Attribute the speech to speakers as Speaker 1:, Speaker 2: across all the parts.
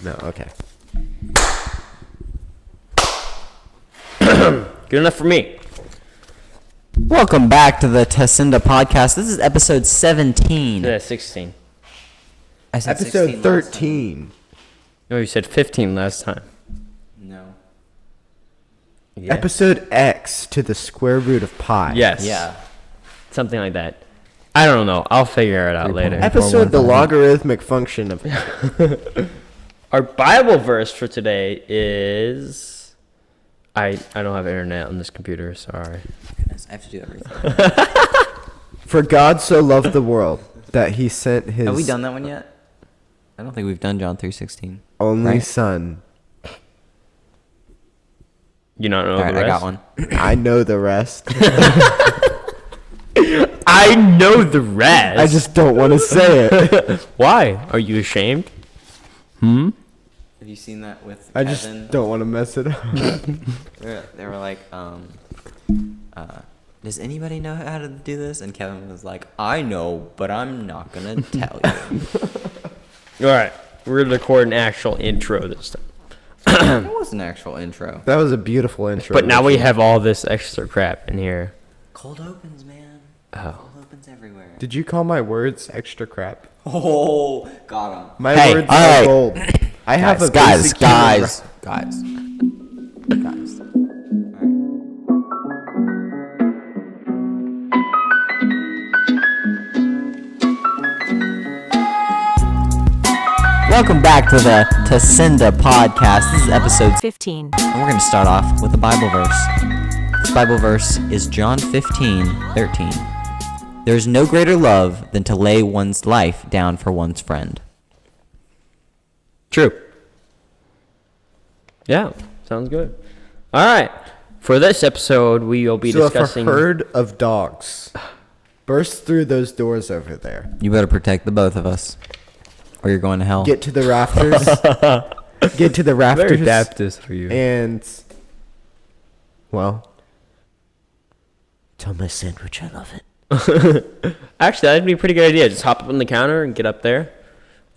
Speaker 1: No, okay.
Speaker 2: Good enough for me.
Speaker 3: Welcome back to the Tacenda podcast. This is episode 17.
Speaker 2: Yeah, 16.
Speaker 3: I said
Speaker 1: Episode
Speaker 3: 16 last
Speaker 1: 13.
Speaker 2: No, you said 15 last time.
Speaker 3: time. No.
Speaker 2: Yeah.
Speaker 1: Episode X to the square root of pi.
Speaker 2: Yes.
Speaker 3: Yeah.
Speaker 2: Something like that. I don't know. I'll figure it out later.
Speaker 1: Episode the logarithmic function of...
Speaker 2: Our Bible verse for today is... I don't have internet on this computer. Sorry.
Speaker 3: Goodness, I have to do everything.
Speaker 1: For God so loved the world that he sent his
Speaker 3: Have we done that one yet? I don't think we've done John 3:16.
Speaker 1: only
Speaker 3: right?
Speaker 1: son.
Speaker 2: You don't know
Speaker 3: All right,
Speaker 2: the rest?
Speaker 3: I got one.
Speaker 1: I know the rest.
Speaker 2: I know the rest.
Speaker 1: I just don't want to say it.
Speaker 2: Why? Are you ashamed?
Speaker 3: Have you seen that with
Speaker 1: I
Speaker 3: Kevin?
Speaker 1: just don't want to mess it up.
Speaker 3: They were like, does anybody know how to do this? And Kevin was like, I know, but I'm not going to tell you.
Speaker 2: All right. We're going to record an actual intro this time.
Speaker 3: That was an actual intro.
Speaker 1: That was a beautiful intro.
Speaker 2: But now we have all this extra crap in here.
Speaker 3: Cold opens, man.
Speaker 2: Oh.
Speaker 3: Cold opens everywhere.
Speaker 1: Did you call my words extra crap?
Speaker 3: Oh, got him.
Speaker 1: My
Speaker 3: Hey,
Speaker 1: words
Speaker 3: all
Speaker 1: are
Speaker 3: right.
Speaker 1: gold. I have a
Speaker 3: guys,
Speaker 1: basic
Speaker 3: guys.
Speaker 1: All right.
Speaker 3: Welcome back to the Tacenda podcast. This is episode
Speaker 4: 15.
Speaker 3: and we're going to start off with a Bible verse. This Bible verse is John 15:13. There's no greater love than to lay one's life down for one's friend.
Speaker 2: True. Yeah, sounds good. All right. For this episode, we will be
Speaker 1: So
Speaker 2: discussing...
Speaker 1: if a herd of dogs bursts through those doors over there,
Speaker 3: You better protect the both of us, or you're going to hell.
Speaker 1: get to the rafters, get to the
Speaker 2: Very
Speaker 1: rafters,
Speaker 2: Baptist for you.
Speaker 1: and, well, tell my sandwich I love it.
Speaker 2: Actually, that'd be a pretty good idea. Just hop up on the counter and get up there.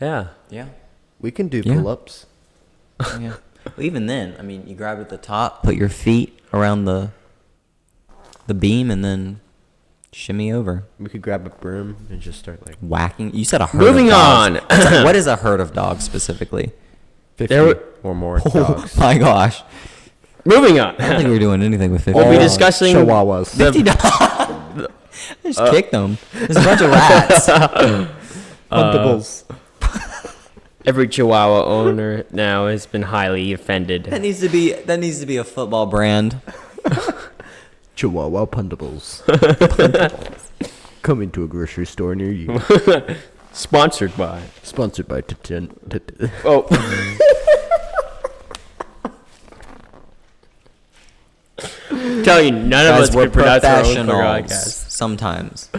Speaker 2: Yeah.
Speaker 3: Yeah.
Speaker 1: We can do
Speaker 3: Yeah.
Speaker 1: pull-ups.
Speaker 3: Yeah. Well, even then, I mean, you grab at the top, put your feet around the beam, and then shimmy over.
Speaker 1: We could grab a broom and just start like
Speaker 3: Whacking. You said a herd
Speaker 2: Moving
Speaker 3: of dogs.
Speaker 2: on.
Speaker 3: What is a herd of dogs specifically?
Speaker 1: 50
Speaker 2: There-
Speaker 1: or more dogs.
Speaker 3: Oh my gosh.
Speaker 2: Moving on.
Speaker 3: I don't think we're doing anything with 50
Speaker 2: We'll be
Speaker 3: dogs.
Speaker 2: discussing...
Speaker 1: Chihuahuas.
Speaker 3: 50 dogs. I just kicked them. There's a bunch of rats.
Speaker 1: Huntables.
Speaker 2: Every Chihuahua owner now has been highly offended.
Speaker 3: That needs to be a football brand.
Speaker 1: Chihuahua Puntables. Coming to a grocery store near you.
Speaker 2: Sponsored by...
Speaker 1: Sponsored by
Speaker 2: Oh. Tell you, none of
Speaker 3: Guys,
Speaker 2: us
Speaker 3: we're
Speaker 2: could pronounce our own
Speaker 3: professionals
Speaker 2: podcast.
Speaker 3: sometimes.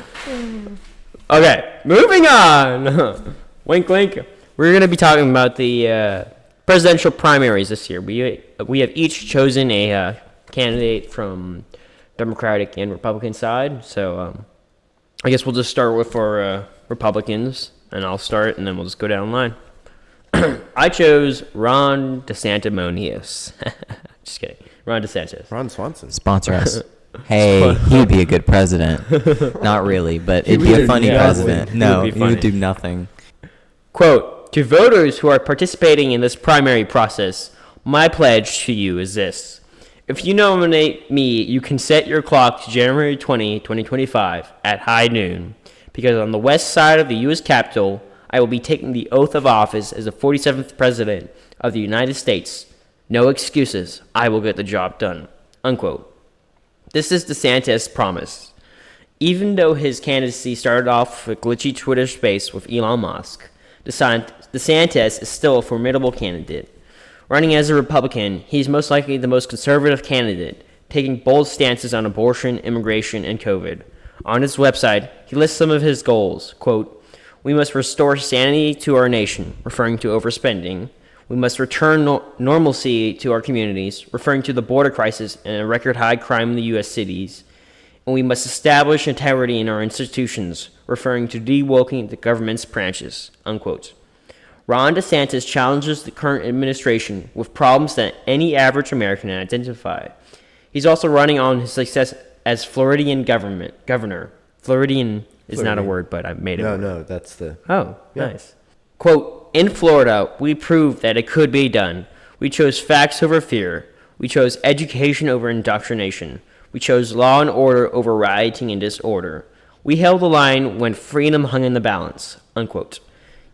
Speaker 2: Okay, moving on. Wink, wink. We're going to be talking about the presidential primaries this year. We have each chosen a candidate from Democratic and Republican side. So I guess we'll just start with our Republicans, and I'll start, and then we'll just go down the line. I chose Ron DeSaintemonies. Just kidding. Ron DeSantis.
Speaker 1: Ron Swanson.
Speaker 3: Sponsor us. Hey, he would be a good president. Not really, but it'd be a funny
Speaker 2: yeah,
Speaker 3: president. No,
Speaker 2: be
Speaker 3: he
Speaker 2: funny.
Speaker 3: would do nothing.
Speaker 2: Quote, to voters who are participating in this primary process, my pledge to you is this. If you nominate me, you can set your clock to January 20, 2025 at high noon, because on the west side of the U.S. Capitol, I will be taking the oath of office as the 47th President of the United States. No excuses. I will get the job done. Unquote. This is DeSantis' promise. Even though his candidacy started off with a glitchy Twitter space with Elon Musk, DeSantis is still a formidable candidate. Running as a Republican, he's most likely the most conservative candidate, taking bold stances on abortion, immigration, and COVID. On his website, he lists some of his goals. Quote, we must restore sanity to our nation, referring to overspending. We must return normalcy to our communities, referring to the border crisis and a record-high crime in the U.S. cities. And we must establish integrity in our institutions, referring to de-woking the government's branches, unquote. Ron DeSantis challenges the current administration with problems that any average American can identify. He's also running on his success as Floridian governor. Floridian is not a word, but I made it.
Speaker 1: No, that's the...
Speaker 2: Oh, nice. Quote, in Florida, we proved that it could be done. We chose facts over fear. We chose education over indoctrination. We chose law and order over rioting and disorder. We held the line when freedom hung in the balance, unquote.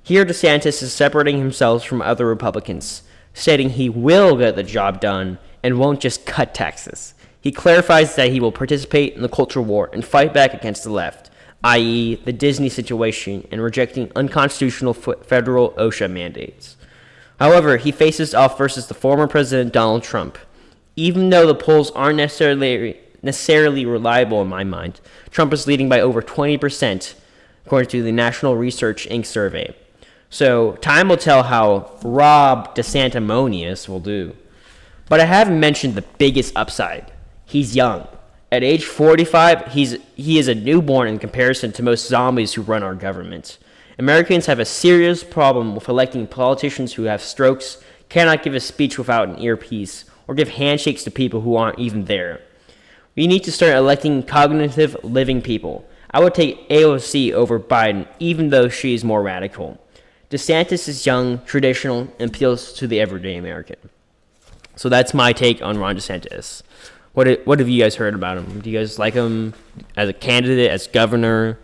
Speaker 2: Here, DeSantis is separating himself from other Republicans, stating he will get the job done and won't just cut taxes. He clarifies that he will participate in the cultural war and fight back against the left, i.e. the Disney situation and rejecting unconstitutional federal OSHA mandates. However, he faces off versus the former President Donald Trump. Even though the polls aren't necessarily reliable in my mind, Trump is leading by over 20%, according to the National Research Inc. survey. So time will tell how Rob DeSaintemonies will do. But I haven't mentioned the biggest upside. He's young. At age 45, he is a newborn in comparison to most zombies who run our government. Americans have a serious problem with electing politicians who have strokes, cannot give a speech without an earpiece, or give handshakes to people who aren't even there. We need to start electing cognitive living people. I would take AOC over Biden, even though she is more radical. DeSantis is young, traditional, and appeals to the everyday American. So that's my take on Ron DeSantis. What have you guys heard about him? Do you guys like him as a candidate, as governor?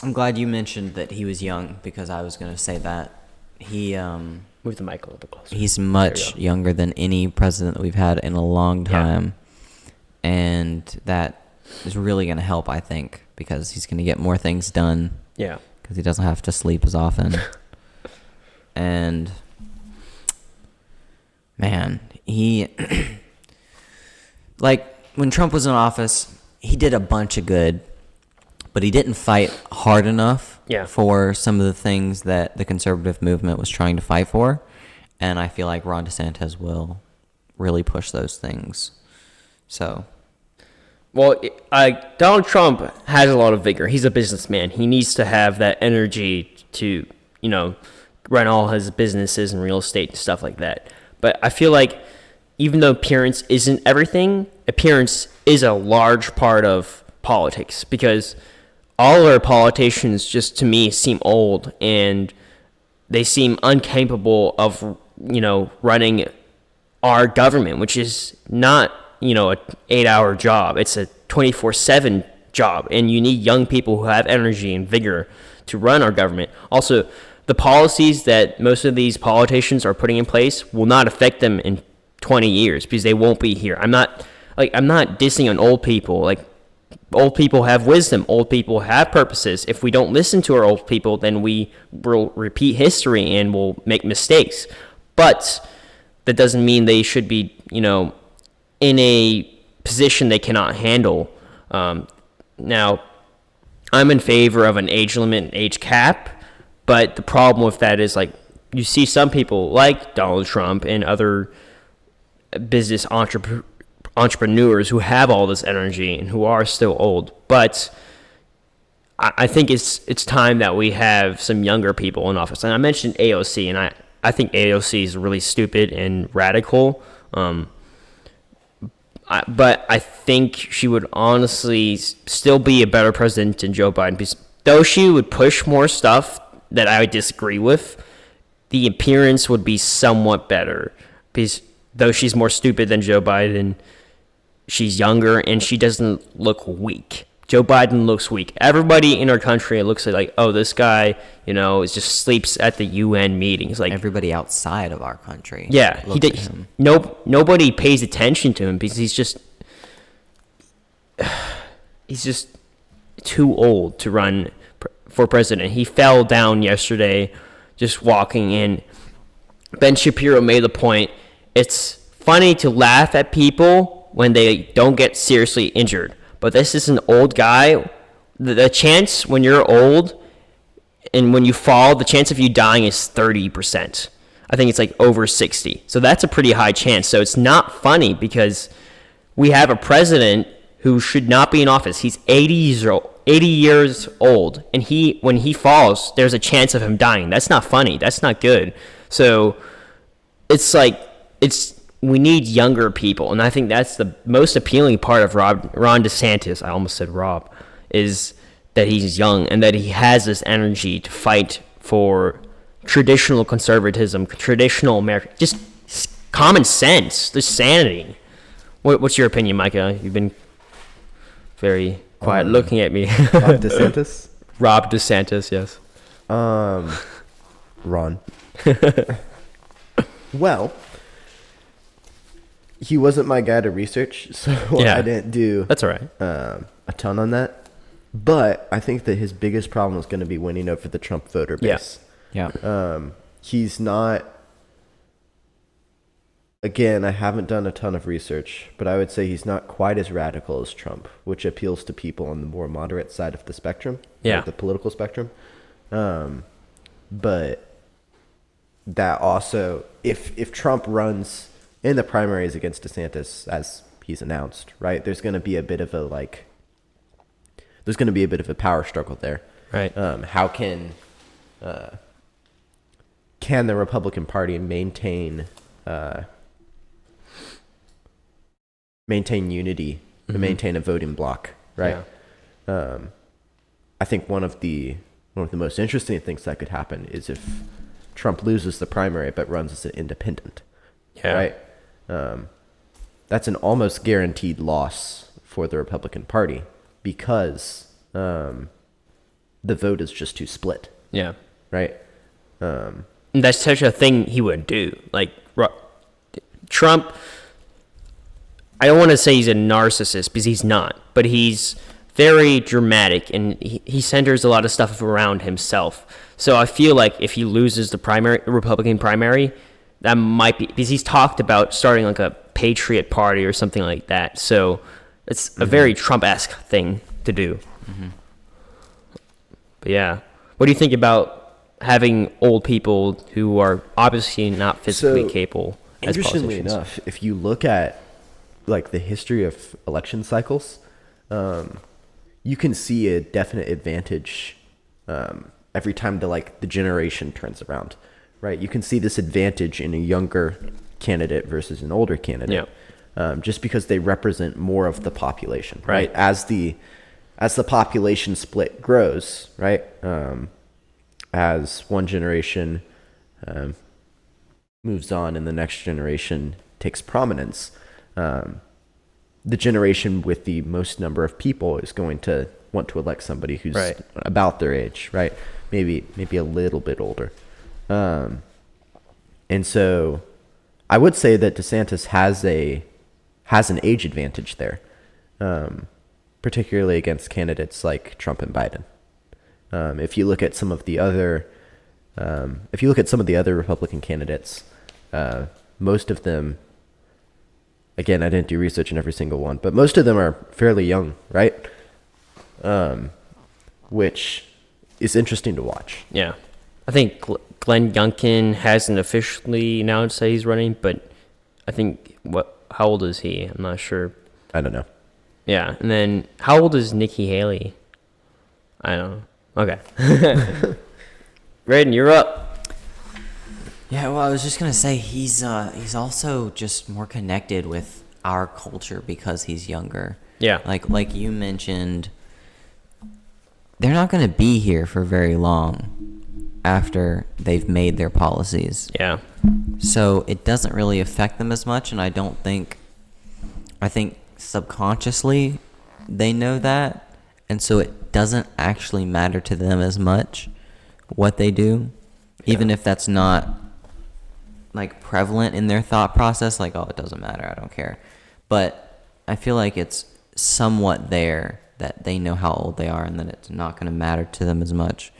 Speaker 3: I'm glad you mentioned that he was young, because I was going to say that. He
Speaker 2: Move the mic a little bit closer.
Speaker 3: He's much younger than any president that we've had in a long time. Yeah. And that is really going to help, I think, because he's going to get more things done.
Speaker 2: Yeah.
Speaker 3: Because he doesn't have to sleep as often. And, man, he... like, when Trump was in office, he did a bunch of good, but he didn't fight hard enough for some of the things that the conservative movement was trying to fight for. And I feel like Ron DeSantis will really push those things. So...
Speaker 2: Well, Donald Trump has a lot of vigor. He's a businessman. He needs to have that energy to, run all his businesses and real estate and stuff like that. But I feel like even though appearance isn't everything, appearance is a large part of politics, because all our politicians just, to me, seem old, and they seem incapable of, running our government, which is not an 8-hour job. It's a 24/7 job, and you need young people who have energy and vigor to run our government. Also, the policies that most of these politicians are putting in place will not affect them in 20 years because they won't be here. I'm not dissing on old people. Like, old people have wisdom. Old people have purposes. If we don't listen to our old people, then we will repeat history and will make mistakes. But that doesn't mean they should be, in a position they cannot handle. Now, I'm in favor of an age limit and age cap, but the problem with that is, like, you see some people like Donald Trump and other business entrepreneurs who have all this energy and who are still old. But I think it's time that we have some younger people in office. And I mentioned AOC, and I think AOC is really stupid and radical. But I think she would honestly still be a better president than Joe Biden. Because though she would push more stuff that I would disagree with, the appearance would be somewhat better. Because though she's more stupid than Joe Biden, she's younger and she doesn't look weak. Joe Biden looks weak. Everybody in our country looks like, oh, this guy, is just sleeps at the UN meetings. Like,
Speaker 3: everybody outside of our country.
Speaker 2: Yeah, nobody pays attention to him because he's just too old to run for president. He fell down yesterday just walking in. Ben Shapiro made the point, it's funny to laugh at people when they don't get seriously injured. But this is an old guy. The chance when you're old and when you fall, the chance of you dying is 30%. I think it's like over 60. So that's a pretty high chance. So it's not funny because we have a president who should not be in office. He's 80 80 years old, and when he falls, there's a chance of him dying. That's not funny. That's not good. So it's like we need younger people, and I think that's the most appealing part of Ron DeSantis. I almost said Rob, is that he's young and that he has this energy to fight for traditional conservatism, traditional American, just common sense, just sanity. What's your opinion, Micah? You've been very quiet looking at me.
Speaker 1: Rob DeSantis?
Speaker 2: Rob DeSantis, yes.
Speaker 1: Ron. Well, he wasn't my guy to research, so I didn't do
Speaker 2: that's all right.
Speaker 1: A ton on that. But I think that his biggest problem is going to be winning over the Trump voter base.
Speaker 3: Yeah.
Speaker 1: He's not. Again, I haven't done a ton of research, but I would say he's not quite as radical as Trump, which appeals to people on the more moderate side of the spectrum, the political spectrum. But that also, if Trump runs in the primaries against DeSantis, as he's announced, right, there's going to be a bit of a power struggle there.
Speaker 2: Right.
Speaker 1: How can the Republican Party maintain unity, and maintain a voting bloc, right?
Speaker 2: Yeah.
Speaker 1: I think one of the most interesting things that could happen is if Trump loses the primary but runs as an independent, right? That's an almost guaranteed loss for the Republican Party because the vote is just too split. Yeah. Right?
Speaker 2: And that's such a thing he would do. Like, Trump, I don't want to say he's a narcissist because he's not, but he's very dramatic and he centers a lot of stuff around himself. So I feel like if he loses the Republican primary, that might be because he's talked about starting like a patriot party or something like that. So it's a very Trump-esque thing to do. But yeah, what do you think about having old people who are obviously not physically capable as politicians?
Speaker 1: Interestingly enough, if you look at like the history of election cycles, you can see a definite advantage every time the generation turns around, right? You can see this advantage in a younger candidate versus an older candidate, just because they represent more of the population, right? As the population split grows, right? As one generation moves on and the next generation takes prominence, the generation with the most number of people is going to want to elect somebody who's about their age, right? Maybe a little bit older. And so I would say that DeSantis has an age advantage there, particularly against candidates like Trump and Biden. If you look at some of the other Republican candidates, most of them, again, I didn't do research on every single one, but most of them are fairly young, right? Which is interesting to watch.
Speaker 2: Yeah. I think Glenn Youngkin hasn't officially announced that he's running, but I think, how old is he? I'm not sure.
Speaker 1: I don't know.
Speaker 2: Yeah. And then how old is Nikki Haley? I don't know. Okay. Braden, you're up.
Speaker 3: Yeah, well, I was just gonna say he's also just more connected with our culture because he's younger.
Speaker 2: Yeah.
Speaker 3: Like you mentioned, they're not gonna be here for very long after they've made their policies.
Speaker 2: Yeah.
Speaker 3: So it doesn't really affect them as much, and I think subconsciously they know that, and so it doesn't actually matter to them as much what they do, even if that's not like prevalent in their thought process, like, oh, it doesn't matter, I don't care. But I feel like it's somewhat there that they know how old they are and that it's not going to matter to them as much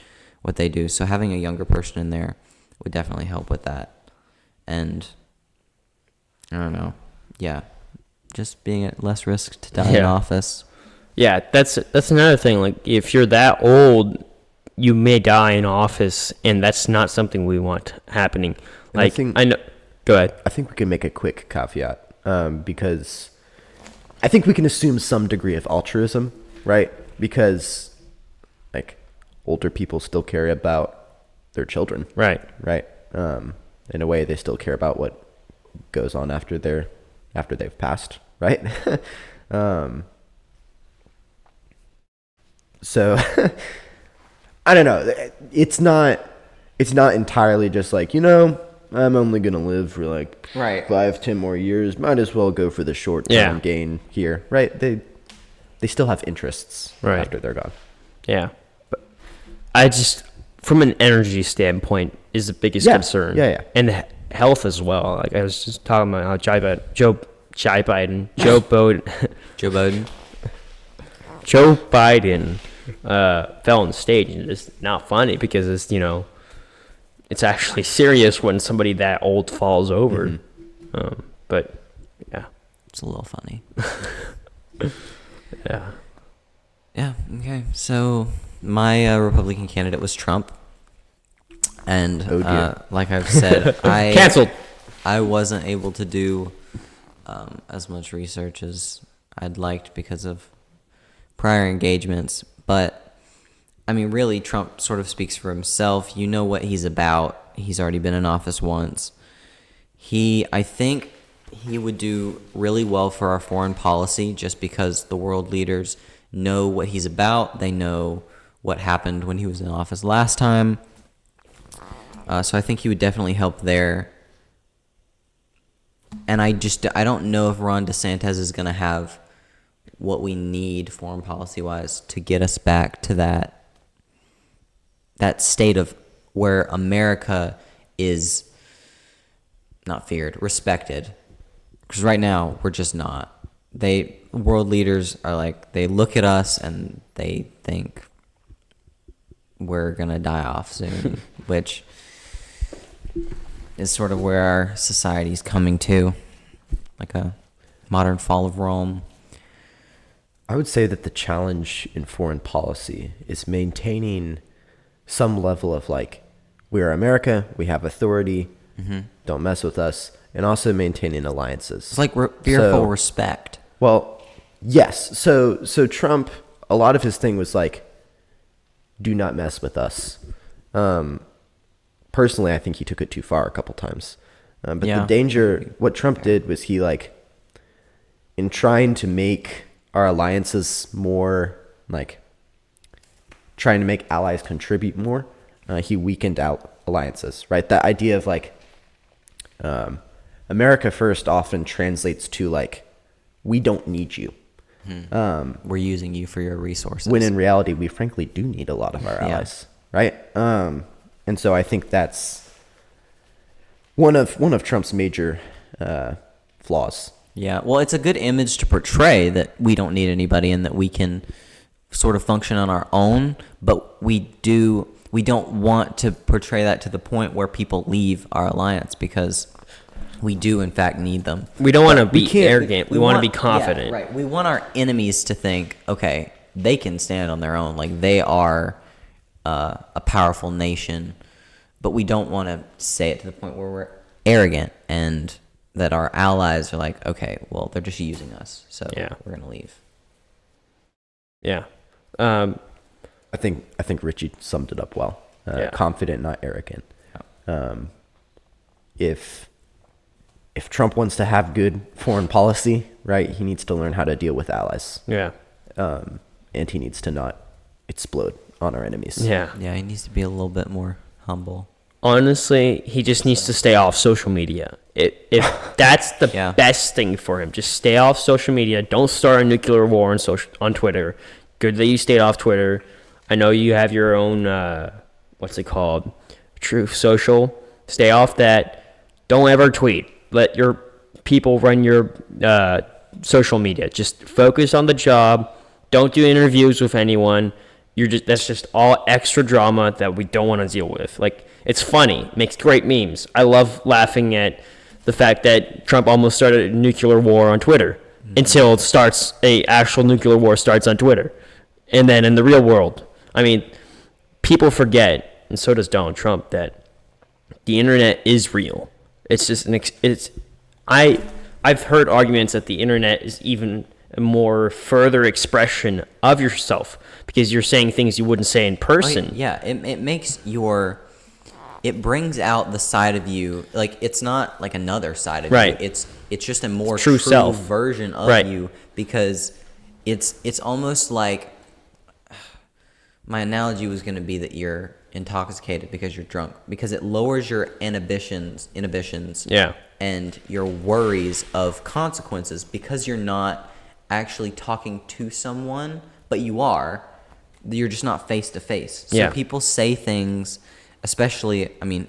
Speaker 3: what they do. So having a younger person in there would definitely help with that. And I don't know. Yeah. Just being at less risk to die in office.
Speaker 2: Yeah, that's another thing. Like, if you're that old, you may die in office, and that's not something we want happening. Like, I know. Go ahead.
Speaker 1: I think we can make a quick caveat, because I think we can assume some degree of altruism, right? Because like older people still care about their children.
Speaker 2: Right.
Speaker 1: Right. In a way, they still care about what goes on after they've passed. Right. So I don't know. It's not entirely just like, I'm only going to live for like 5-10 more years. Might as well go for the short-term gain here. Right. They still have interests after they're gone.
Speaker 2: Yeah. But I just, from an energy standpoint, is the biggest concern.
Speaker 1: Yeah.
Speaker 2: And health as well. Like I was just talking about how Joe Biden fell on stage, and it's not funny because it's, it's actually serious when somebody that old falls over. But yeah,
Speaker 3: it's a little funny.
Speaker 2: Yeah.
Speaker 3: Okay. So my Republican candidate was Trump, and like I've said,
Speaker 2: canceled.
Speaker 3: I wasn't able to do as much research as I'd liked because of prior engagements, but I mean, really, Trump sort of speaks for himself. You know what he's about. He's already been in office once. I think he would do really well for our foreign policy just because the world leaders know what he's about. They know what happened when he was in office last time. So I think he would definitely help there. And I don't know if Ron DeSantis is going to have what we need foreign policy-wise to get us back to that state of where America is not feared, respected. Because right now, we're just not. World leaders are like, they look at us and they think we're going to die off soon, which is sort of where our society's coming to, like a modern fall of Rome.
Speaker 1: I would say that the challenge in foreign policy is maintaining some level of like, we're America, we have authority, don't mess with us, and also maintaining alliances.
Speaker 3: It's like fearful respect.
Speaker 1: Well, yes. So Trump, a lot of his thing was like, do not mess with us. Personally, I think he took it too far a couple times. But the danger, what Trump did was he like, in trying to make our alliances more like, trying to make allies contribute more, he weakened out alliances, right? That idea of like, America first often translates to like, we don't need you.
Speaker 3: We're using you for your resources.
Speaker 1: When in reality, we frankly do need a lot of our allies, right? And so I think that's one of Trump's major flaws. Yeah,
Speaker 3: well, it's a good image to portray that we don't need anybody and that we can sort of function on our own, but we don't want to portray that to the point where people leave our alliance because we do in fact need them.
Speaker 2: We don't want to be arrogant. We want to be confident.
Speaker 3: Yeah, right. We want our enemies to think, okay, they can stand on their own. Like they are a powerful nation, but we don't want to say it to the point where we're arrogant and that our allies are like, okay, well, they're just using us, so we're going to leave.
Speaker 2: Yeah.
Speaker 1: I think Richie summed it up well. Confident, not arrogant. If Trump wants to have good foreign policy, right, he needs to learn how to deal with allies.
Speaker 2: Yeah.
Speaker 1: And he needs to not explode on our enemies.
Speaker 2: Yeah.
Speaker 3: Yeah, he needs to be a little bit more humble.
Speaker 2: Honestly, he just needs to stay off social media. If that's the best thing for him, just stay off social media. Don't start a nuclear war on Twitter. Good that you stayed off Twitter. I know you have your own, what's it called? Truth Social. Stay off that. Don't ever tweet. Let your people run your social media. Just focus on the job. Don't do interviews with anyone. That's just all extra drama that we don't want to deal with. Like, it's funny. Makes great memes. I love laughing at the fact that Trump almost started a nuclear war on Twitter until actual nuclear war starts on Twitter. And then in the real world, I mean, people forget, and so does Donald Trump, that the internet is real. It's just I've heard arguments that the internet is even a more further expression of yourself because you're saying things you wouldn't say in person.
Speaker 3: Yeah, it makes it brings out the side of you, like it's not like another side of you. It's just a more true
Speaker 2: self
Speaker 3: version of you, because it's almost like, my analogy was going to be that you're intoxicated because you're drunk, because it lowers your inhibitions and your worries of consequences, because you're not actually talking to someone, but you're just not face to face. So people say things, especially, I mean,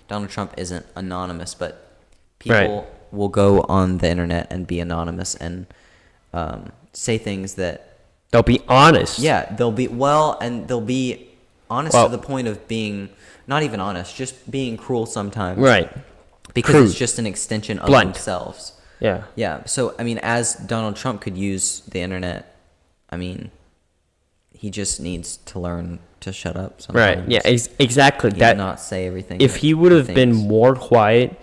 Speaker 3: Donald Trump isn't anonymous, but people will go on the internet and be anonymous and say things that
Speaker 2: they'll be honest.
Speaker 3: Yeah, they'll be honest to the point of being not even honest, just being cruel sometimes.
Speaker 2: Right.
Speaker 3: Because
Speaker 2: Crude.
Speaker 3: it's just an extension of
Speaker 2: Blunt.
Speaker 3: themselves.
Speaker 2: Yeah.
Speaker 3: Yeah. So, I mean, as Donald Trump could use the internet, I mean, he just needs to learn to shut up sometimes.
Speaker 2: Right. Yeah, exactly.
Speaker 3: That not say everything.
Speaker 2: If he would have been more quiet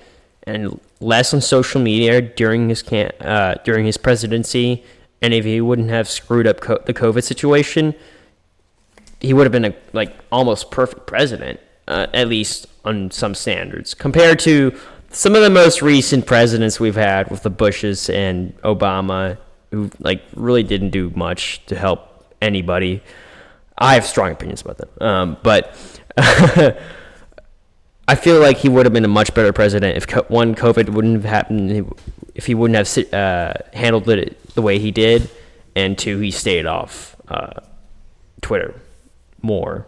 Speaker 2: and less on social media during his presidency, and if he wouldn't have screwed up the COVID situation, he would have been a almost perfect president, at least on some standards, compared to some of the most recent presidents we've had with the Bushes and Obama, who really didn't do much to help anybody. I have strong opinions about them, but I feel like he would have been a much better president if COVID wouldn't have happened, if he wouldn't have handled it the way he did, and two, he stayed off Twitter more.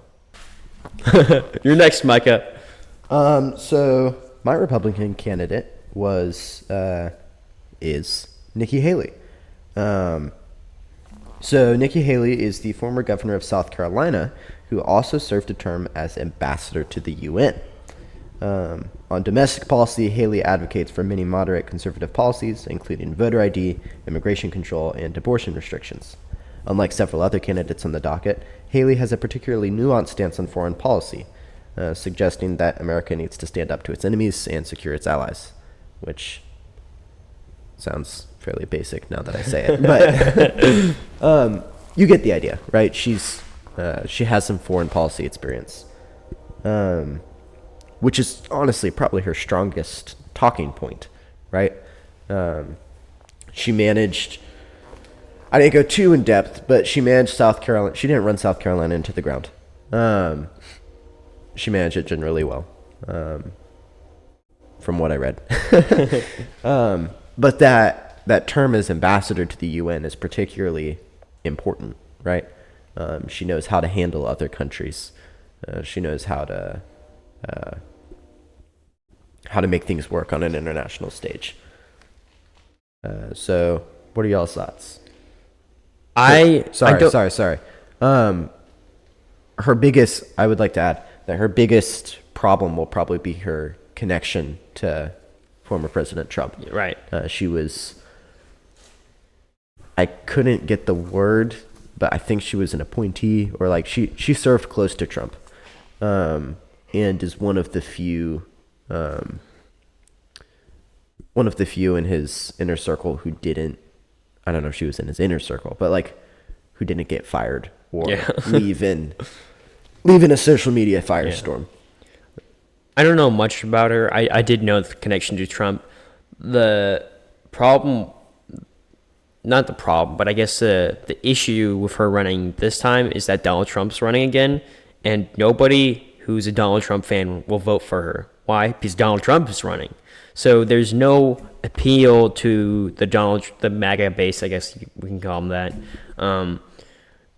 Speaker 2: You're next, Micah.
Speaker 1: So my Republican candidate is Nikki Haley. So Nikki Haley is the former governor of South Carolina, who also served a term as ambassador to the UN. On domestic policy, Haley advocates for many moderate conservative policies, including voter ID, immigration control, and abortion restrictions. Unlike several other candidates on the docket, Haley has a particularly nuanced stance on foreign policy, suggesting that America needs to stand up to its enemies and secure its allies, which sounds fairly basic now that I say it, but you get the idea, right? She has some foreign policy experience, which is honestly probably her strongest talking point, right? She managed, I didn't go too in depth, but she managed South Carolina. She didn't run South Carolina into the ground. She managed it generally well, from what I read. But that term as ambassador to the UN is particularly important, right? She knows how to handle other countries. She knows how to make things work on an international stage. So, what are y'all's thoughts? Sorry. I would like to add that her biggest problem will probably be her connection to former President Trump.
Speaker 2: Right.
Speaker 1: I couldn't get the word, but I think she was an appointee, or she served close to Trump, and is one of the few in his inner circle who didn't. I don't know if she was in his inner circle, but who didn't get fired or leave in a social media firestorm.
Speaker 2: Yeah. I don't know much about her. I did know the connection to Trump. The problem, not the problem, but I guess the issue with her running this time is that Donald Trump's running again, and nobody who's a Donald Trump fan will vote for her. Why? Because Donald Trump is running. So there's no appeal to the MAGA base, I guess we can call them that.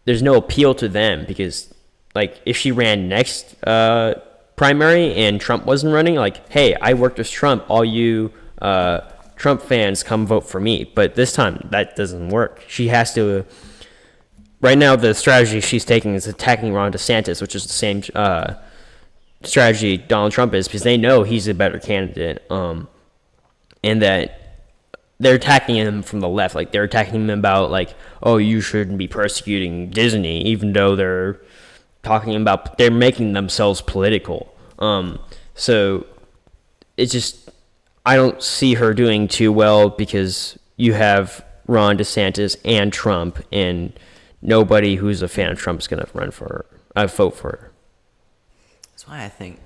Speaker 2: There's no appeal to them because, if she ran next primary and Trump wasn't running, hey, I worked with Trump, all you Trump fans come vote for me. But this time, that doesn't work. She has to. Right now, the strategy she's taking is attacking Ron DeSantis, which is the same strategy Donald Trump is, because they know he's a better candidate, and that they're attacking him from the left. They're attacking him about oh, you shouldn't be persecuting Disney, even though they're talking about they're making themselves political. So it's just, I don't see her doing too well, because you have Ron DeSantis and Trump, and nobody who's a fan of Trump is going to vote for her.
Speaker 3: That's why I think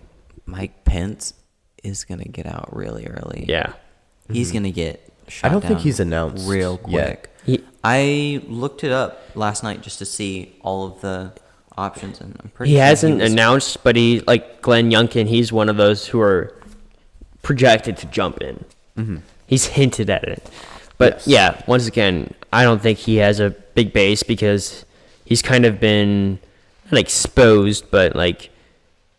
Speaker 3: Mike Pence is going to get out really early.
Speaker 2: Yeah.
Speaker 3: He's going to get shot
Speaker 1: I don't think
Speaker 3: down
Speaker 1: he's announced
Speaker 3: real quick.
Speaker 1: yet.
Speaker 3: I looked it up last night just to see all of the options, and I'm pretty
Speaker 2: He
Speaker 3: sure
Speaker 2: hasn't
Speaker 3: was-
Speaker 2: announced, but he, like Glenn Youngkin, he's one of those who are projected to jump in.
Speaker 1: Mm-hmm.
Speaker 2: He's hinted at it. But yeah, once again, I don't think he has a big base because he's kind of been not exposed, but like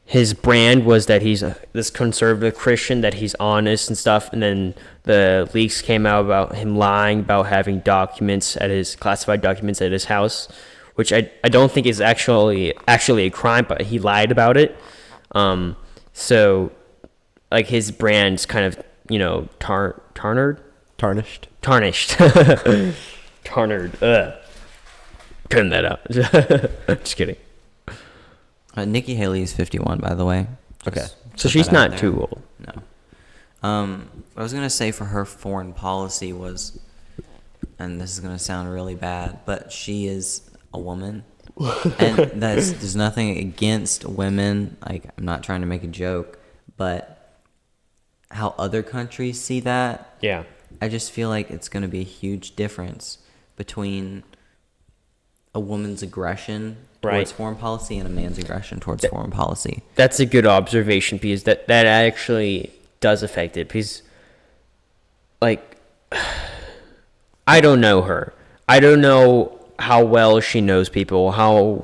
Speaker 2: his brand was that he's this conservative Christian, that he's honest and stuff. And then the leaks came out about him lying about having classified documents at his house, which I don't think is actually a crime, but he lied about it. So like his brand's kind of, tarnished. Tarnered. Turn that out. Just kidding.
Speaker 3: Nikki Haley is 51, by the way.
Speaker 1: Okay.
Speaker 2: So she's not too old.
Speaker 3: No. I was going to say for her foreign policy was, and this is going to sound really bad, but she is a woman. And there's nothing against women. Like, I'm not trying to make a joke, but how other countries see that,
Speaker 2: Yeah.
Speaker 3: I just feel like it's going to be a huge difference between a woman's aggression towards foreign policy and a man's aggression towards foreign policy.
Speaker 2: That's a good observation because that actually does affect it. Because, like, I don't know her. I don't know how well she knows people, how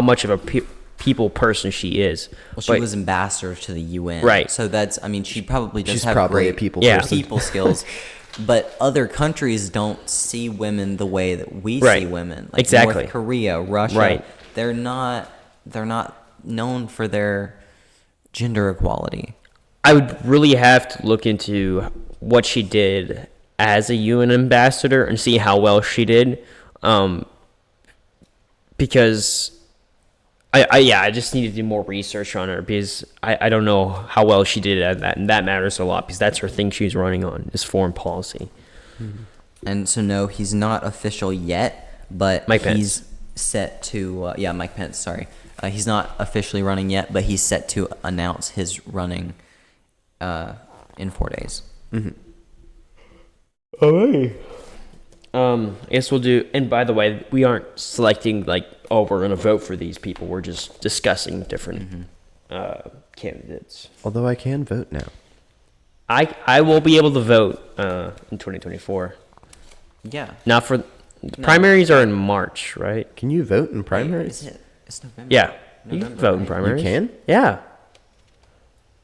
Speaker 2: much of a people person she is.
Speaker 3: Well, she was ambassador to the UN.
Speaker 2: Right.
Speaker 3: So she probably does
Speaker 1: She's
Speaker 3: have
Speaker 1: probably
Speaker 3: great
Speaker 1: a people person.
Speaker 3: people skills. But other countries don't see women the way that we see women. Like
Speaker 2: exactly.
Speaker 3: North Korea, Russia.
Speaker 2: Right.
Speaker 3: They're not known for their gender equality.
Speaker 2: I would really have to look into what she did as a UN ambassador and see how well she did. Because I just need to do more research on her because I don't know how well she did at that, and that matters a lot because that's her thing she's running on is foreign policy.
Speaker 3: Mm-hmm. And so no, he's not official yet, but
Speaker 2: Mike Pence.
Speaker 3: He's set to Mike Pence. Sorry, he's not officially running yet, but he's set to announce his running in 4 days.
Speaker 1: Mm-hmm.
Speaker 2: All right. I guess we'll do. And by the way, we aren't selecting like, oh, we're gonna vote for these people. We're just discussing different candidates.
Speaker 1: Although I can vote now.
Speaker 2: I will be able to vote in 2024.
Speaker 3: Yeah.
Speaker 2: Not for primaries are in March, right?
Speaker 1: Can you vote in primaries?
Speaker 3: It's November.
Speaker 2: Yeah, you can vote in
Speaker 1: You
Speaker 2: primaries.
Speaker 1: can?
Speaker 2: Yeah.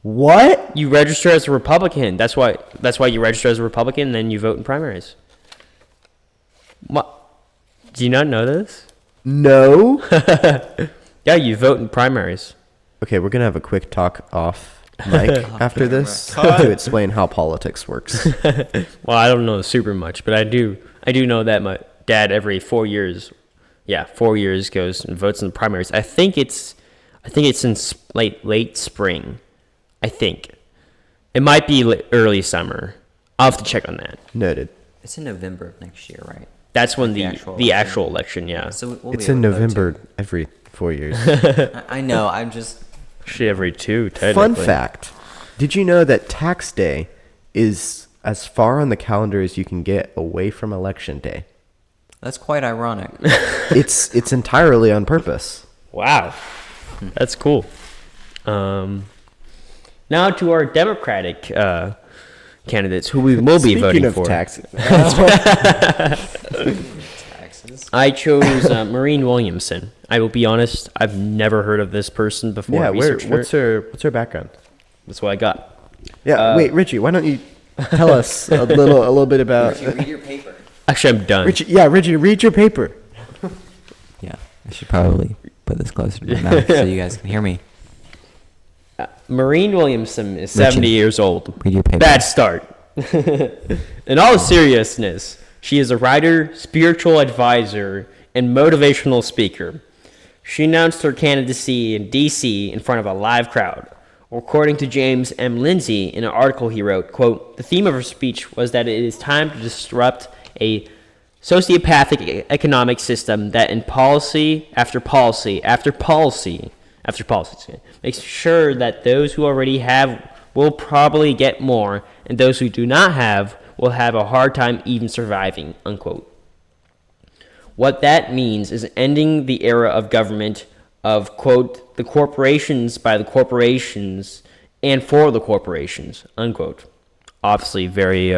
Speaker 1: What?
Speaker 2: You register as a Republican. That's why you register as a Republican, and then you vote in primaries. What? Do you not know this?
Speaker 1: No.
Speaker 2: Yeah, you vote in primaries.
Speaker 1: Okay, we're gonna have a quick talk off mic after this to explain how politics works.
Speaker 2: Well, I don't know super much, but I do know that my dad every 4 years, 4 years goes and votes in the primaries. I think it's in late spring. I think it might be early summer. I'll have to check on that.
Speaker 1: Noted.
Speaker 3: It's in November of next year, right?
Speaker 2: That's when the
Speaker 3: actual
Speaker 2: actual election, yeah.
Speaker 3: So we'll
Speaker 1: It's
Speaker 3: be
Speaker 1: in
Speaker 3: able to vote,
Speaker 1: November every 4 years.
Speaker 3: too. I know. I'm just.
Speaker 2: Actually, every two, technically.
Speaker 1: Fun fact. Did you know that tax day is as far on the calendar as you can get away from election day?
Speaker 3: That's quite ironic.
Speaker 1: It's entirely on purpose.
Speaker 2: Wow, that's cool. Now to our Democratic candidates, who we will be voting for.
Speaker 1: Taxes.
Speaker 2: I chose Marianne Williamson. I will be honest, I've never heard of this person before.
Speaker 1: Yeah,
Speaker 2: Researched her.
Speaker 1: what's her background?
Speaker 2: That's what I got.
Speaker 1: Yeah, wait, Richie, why don't you tell us a little bit about
Speaker 3: Read your paper.
Speaker 2: Actually, I'm done.
Speaker 1: Richie, read your paper.
Speaker 3: Yeah, I should probably put this closer to my mouth so you guys can hear me.
Speaker 2: Marianne Williamson is 70 years old.
Speaker 3: Read your paper.
Speaker 2: Bad start. In all seriousness, she is a writer, spiritual advisor, and motivational speaker. She announced her candidacy in D.C. in front of a live crowd. According to James M. Lindsay, in an article he wrote, quote, "The theme of her speech was that it is time to disrupt a sociopathic economic system that in policy after policy after policy after policy makes sure that those who already have will probably get more, and those who do not have will have a hard time even surviving, unquote. What that means is ending the era of government of, quote, the corporations by the corporations and for the corporations, unquote. Obviously very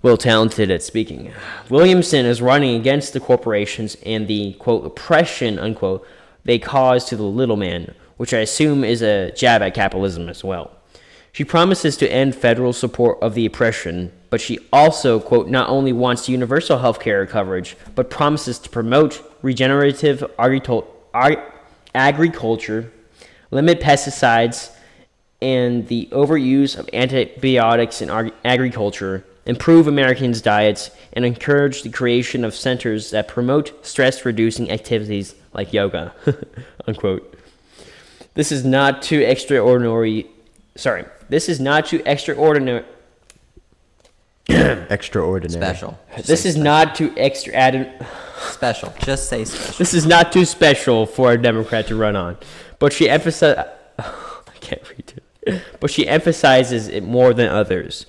Speaker 2: well talented at speaking. Williamson is running against the corporations and the, quote, oppression, unquote, they cause to the little man, which I assume is a jab at capitalism as well. She promises to end federal support of the oppression, but she also, quote, not only wants universal health care coverage, but promises to promote regenerative agriculture, limit pesticides and the overuse of antibiotics in agriculture, improve Americans' diets, and encourage the creation of centers that promote stress-reducing activities like yoga, unquote. This is not too extraordinary.
Speaker 1: Extraordinary.
Speaker 3: Special.
Speaker 2: This is not too
Speaker 3: special. Just say special.
Speaker 2: This is not too special for a Democrat to run on, but she emphasizes. I can't read it. But she emphasizes it more than others.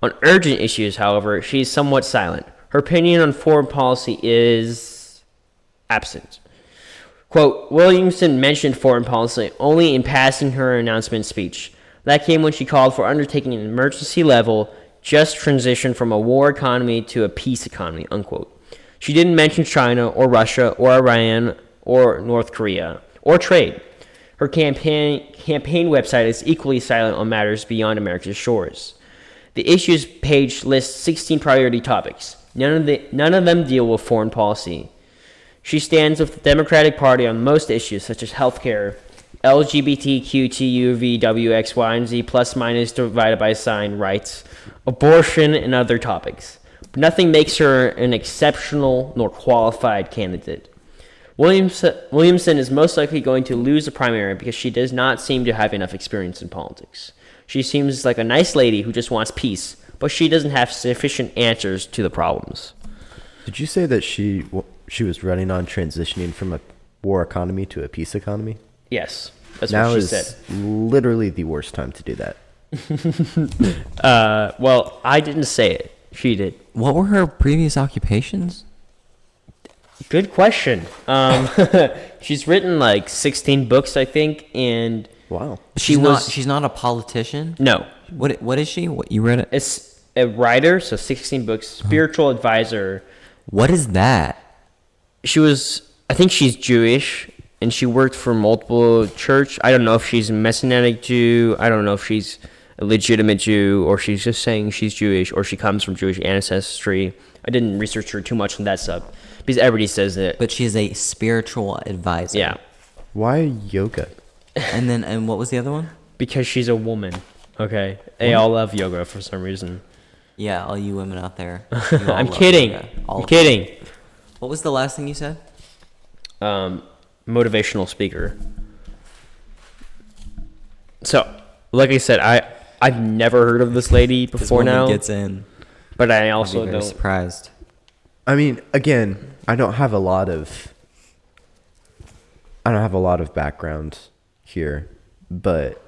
Speaker 2: On urgent issues, however, she is somewhat silent. Her opinion on foreign policy is absent. Quote, Williamson mentioned foreign policy only in passing her announcement speech. That came when she called for undertaking an emergency level just transition from a war economy to a peace economy, unquote. She didn't mention China or Russia or Iran or North Korea or trade. Her campaign website is equally silent on matters beyond America's shores. The issues page lists 16 priority topics. None of them deal with foreign policy. She stands with the Democratic Party on most issues such as healthcare, LGBTQTUVWX, Y, and Z plus minus divided by sign rights, abortion, and other topics. But nothing makes her an exceptional nor qualified candidate. Williamson is most likely going to lose the primary because she does not seem to have enough experience in politics. She seems like a nice lady who just wants peace, but she doesn't have sufficient answers to the problems.
Speaker 1: Did you say that she was running on transitioning from a war economy to a peace economy?
Speaker 2: Yes, that's
Speaker 1: now
Speaker 2: what she said.
Speaker 1: Literally the worst time to do that.
Speaker 2: Well, I didn't say it. She did.
Speaker 3: What were her previous occupations?
Speaker 2: Good question. She's written like 16 books, I think, and
Speaker 1: wow.
Speaker 3: She's not a politician?
Speaker 2: No.
Speaker 3: What is she? What you read it?
Speaker 2: It's a writer, so 16 books, spiritual advisor.
Speaker 3: What is that?
Speaker 2: I think she's Jewish, and she worked for multiple church. I don't know if she's a Messianic Jew. I don't know if she's a legitimate Jew, or she's just saying she's Jewish, or she comes from Jewish ancestry. I didn't research her too much on that stuff, because everybody says it.
Speaker 3: But she is a spiritual advisor.
Speaker 2: Yeah.
Speaker 1: Why yoga?
Speaker 3: And what was the other one?
Speaker 2: Because she's a woman. Okay. They all love yoga for some reason.
Speaker 3: Yeah, all you women out there.
Speaker 2: I'm kidding. I'm kidding.
Speaker 3: What was the last thing you said?
Speaker 2: Motivational speaker. So, like I said, I've never heard of this lady before now.
Speaker 3: Gets in.
Speaker 2: But I also
Speaker 3: don't. Surprised.
Speaker 1: I mean, again, I don't have a lot of background here, but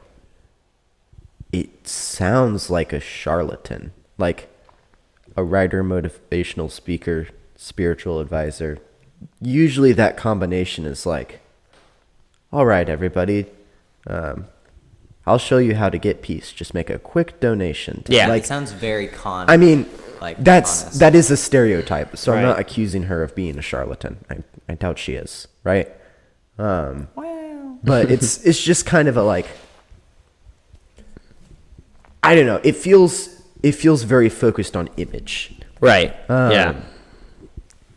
Speaker 1: it sounds like a charlatan, like a writer, motivational speaker, spiritual advisor. Usually that combination is like, all right, everybody, I'll show you how to get peace. Just make a quick donation.
Speaker 2: Yeah.
Speaker 3: Like, it sounds very con.
Speaker 1: I mean,
Speaker 3: like
Speaker 1: that is a stereotype. So
Speaker 2: right.
Speaker 1: I'm not accusing her of being a charlatan. I doubt she is, right?
Speaker 3: Wow.
Speaker 1: But it's just kind of a like, I don't know. It feels very focused on image.
Speaker 2: Right. Yeah.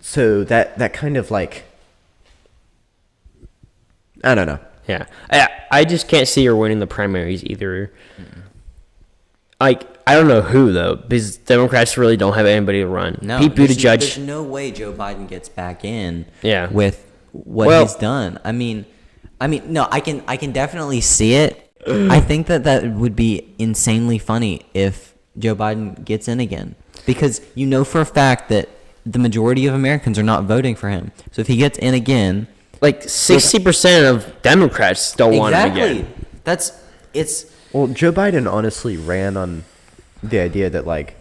Speaker 1: So that kind of like, I don't know.
Speaker 2: Yeah. I just can't see her winning the primaries either. Mm-mm. Like, I don't know who, though, because Democrats really don't have anybody to run.
Speaker 3: No,
Speaker 2: Pete Buttigieg.
Speaker 3: There's no way Joe Biden gets back in with what he's done. I mean, no, I can definitely see it. I think that would be insanely funny if Joe Biden gets in again. because you know for a fact that the majority of Americans are not voting for him. So if he gets in again,
Speaker 2: like 60% of Democrats don't want him again.
Speaker 1: Well, Joe Biden honestly ran on the idea that like,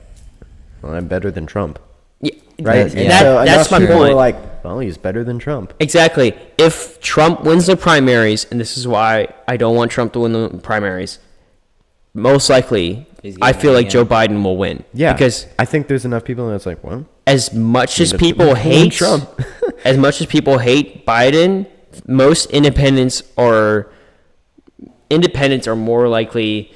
Speaker 1: well, I'm better than Trump.
Speaker 2: Yeah,
Speaker 1: Right?
Speaker 2: That's my
Speaker 1: people
Speaker 2: point.
Speaker 1: were like, well, he's better than Trump.
Speaker 2: Exactly. If Trump wins the primaries, and this is why I don't want Trump to win the primaries, most likely, I feel like Joe Biden will win.
Speaker 1: Yeah.
Speaker 2: Because
Speaker 1: I think there's enough people that's like, well,
Speaker 2: as much as people hate
Speaker 1: Trump,
Speaker 2: as much as people hate Biden, most independents are more likely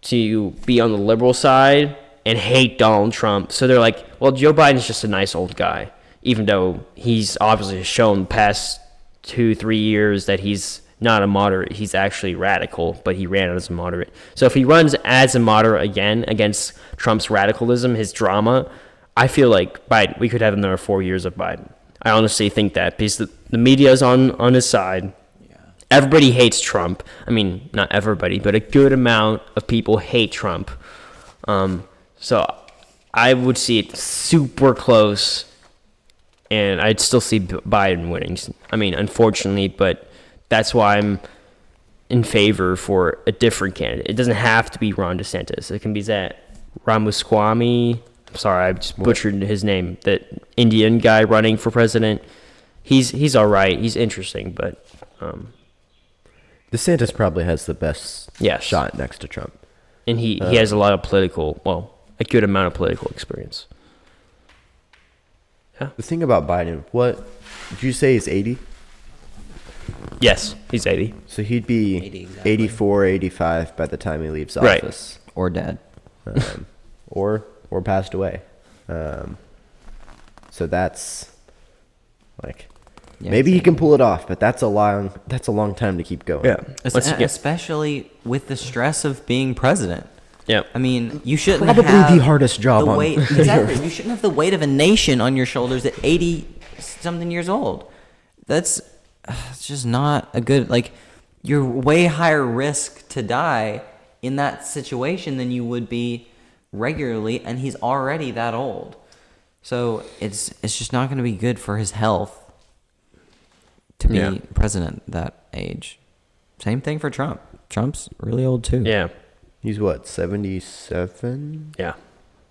Speaker 2: to be on the liberal side and hate Donald Trump. So they're like, well, Joe Biden's just a nice old guy, even though he's obviously shown the past 2-3 years that he's not a moderate. He's actually radical, but he ran as a moderate. So if he runs as a moderate again against Trump's radicalism, his drama, I feel like Biden, we could have another 4 years of Biden. I honestly think that because the media is on his side. Yeah. Everybody hates Trump. I mean, not everybody, but a good amount of people hate Trump. So I would see it super close, and I'd still see Biden winning. I mean, unfortunately, but that's why I'm in favor for a different candidate. It doesn't have to be Ron DeSantis. It can be that Ramaswamy. I'm sorry, I just butchered his name. That Indian guy running for president. He's all right. He's interesting, but
Speaker 1: DeSantis probably has the best shot next to Trump.
Speaker 2: And he has a lot of a good amount of political experience. Yeah.
Speaker 1: The thing about Biden, what did you say he's 80?
Speaker 2: Yes, he's 80.
Speaker 1: So he'd be
Speaker 3: 80 exactly.
Speaker 1: 84, 85 by the time he leaves office.
Speaker 3: Right. Or dead.
Speaker 1: Or passed away. So that's like maybe he can pull it off, but that's a long time to keep going.
Speaker 2: Yeah.
Speaker 3: Especially with the stress of being president.
Speaker 2: Yeah.
Speaker 3: I mean, you shouldn't
Speaker 1: Probably
Speaker 3: have
Speaker 1: the hardest job on
Speaker 3: weight. Exactly. You shouldn't have the weight of a nation on your shoulders at 80-something years old. It's just not a good, like, you're way higher risk to die in that situation than you would be regularly, and he's already that old. So it's just not going to be good for his health to be president that age. Same thing for Trump. Trump's really old too.
Speaker 2: Yeah.
Speaker 1: He's what, 77?
Speaker 2: Yeah.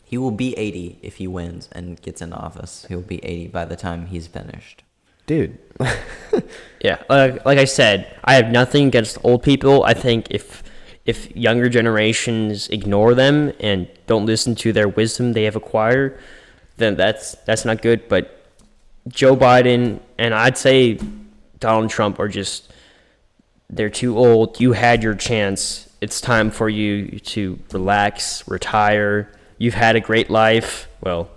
Speaker 3: He will be 80 if he wins and gets into office. He'll be 80 by the time he's finished.
Speaker 1: Dude.
Speaker 2: Yeah. Like I said, I have nothing against old people. I think if younger generations ignore them and don't listen to their wisdom they have acquired, then that's not good. But Joe Biden and I'd say Donald Trump they're too old. You had your chance. It's time for you to relax, retire. You've had a great life. Well,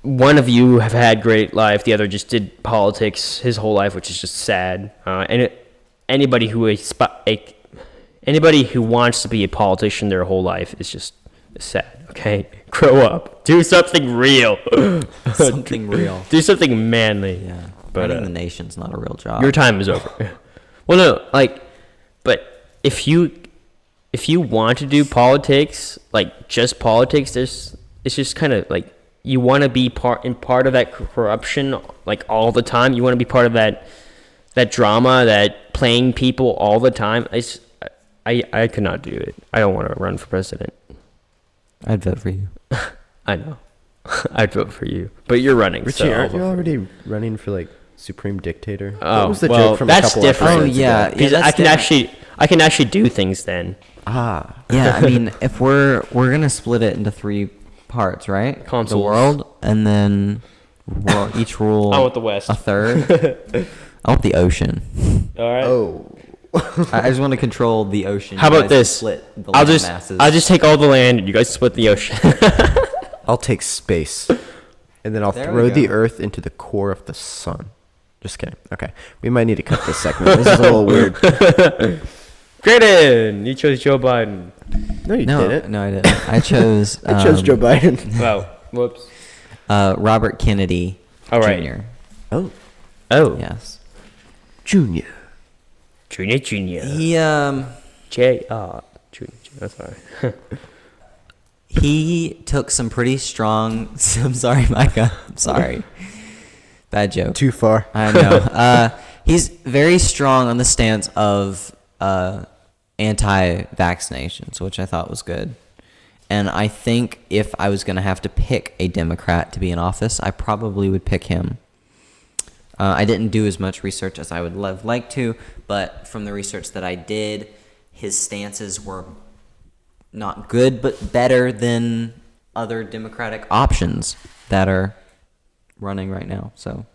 Speaker 2: one of you have had great life. The other just did politics his whole life, which is just sad. Anybody who wants to be a politician their whole life is just sad. Okay, grow up. Do something real.
Speaker 3: Something real.
Speaker 2: Do something manly.
Speaker 3: Yeah.
Speaker 2: But
Speaker 3: running the nation's not a real job.
Speaker 2: Your time is over. Well, no, but if you want to do politics, like just politics, it's just kind of like you want to be part of that corruption, like all the time. You want to be part of that drama, that playing people all the time. I could not do it. I don't want to run for president.
Speaker 3: I'd vote for you.
Speaker 2: I know. I'd vote for you, but you're running.
Speaker 1: Richie,
Speaker 2: so
Speaker 1: aren't you already running for like supreme dictator?
Speaker 2: Oh,
Speaker 1: what was the
Speaker 2: well,
Speaker 1: joke from
Speaker 2: that's
Speaker 1: a couple
Speaker 2: different.
Speaker 1: episodes
Speaker 3: yeah,
Speaker 1: ago?
Speaker 3: yeah,
Speaker 2: I can actually do things then.
Speaker 1: Ah.
Speaker 3: Yeah, I mean, if we're gonna split it into 3 parts, right?
Speaker 2: Consoles.
Speaker 3: The world, and then we'll each rule.
Speaker 2: I want the West.
Speaker 3: A third. I want the ocean.
Speaker 2: All right.
Speaker 1: Oh.
Speaker 3: I just want to control the ocean.
Speaker 2: How
Speaker 3: You
Speaker 2: about
Speaker 3: guys
Speaker 2: this?
Speaker 3: Split the
Speaker 2: I'll
Speaker 3: land
Speaker 2: just
Speaker 3: masses.
Speaker 2: take all the land and you guys split the ocean.
Speaker 1: I'll take space. And then I'll
Speaker 3: There we
Speaker 1: throw the
Speaker 3: go.
Speaker 1: earth into the core of the sun. Just kidding. Okay. We might need to cut this segment. This is a little weird.
Speaker 2: Graydon, you chose Joe Biden.
Speaker 1: No, you didn't.
Speaker 3: No, I didn't. I chose.
Speaker 1: I chose Joe Biden.
Speaker 2: Wow. Whoops.
Speaker 3: Robert Kennedy
Speaker 2: All right.
Speaker 3: Jr.
Speaker 1: Oh.
Speaker 2: Oh.
Speaker 3: Yes.
Speaker 1: Junior.
Speaker 2: Junior.
Speaker 3: He
Speaker 2: Junior. That's all right.
Speaker 3: He took some pretty strong. I'm sorry, Micah. I'm sorry. Bad joke.
Speaker 1: Too far.
Speaker 3: I know. He's very strong on the stance of anti-vaccinations, which I thought was good. And I think if I was going to have to pick a Democrat to be in office, I probably would pick him. I didn't do as much research as I would like to, but from the research that I did, his stances were not good, but better than other Democratic options that are running right now. So,